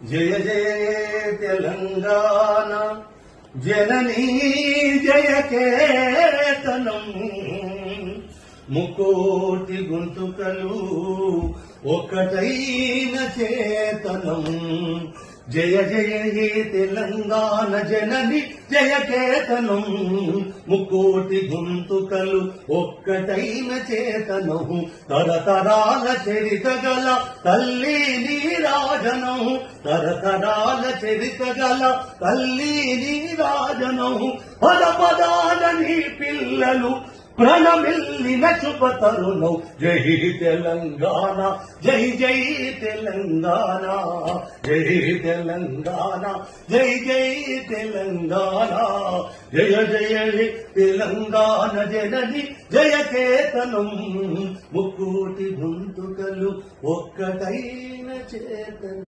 జయ జయ తెలంగాణ జననీ జయ కేతనం ముకోటి గొంతుకలు ఒక్కటైన చేతనం జయ జయ హే తెలంగాణ జనని జయ కేతనం ముకోటి గొంతుకలు ఒక్కటైన చేతనం తరతరాల చరిత గల తల్లి నీరాజనం తరతరాల చరిత గల తల్లి నీరాజనం పద పదాల నీ పిల్లలు ప్రణమిల్లిన శుభతరుణం జై తెలంగాణ జై జై తెలంగాణ జై తెలంగాణ జై జై తెలంగాణ జయ జయ తెలంగాణ జనని జయ కేతనం ముక్కోటి గొంతుకలు ఒక్కటైన చేతనం.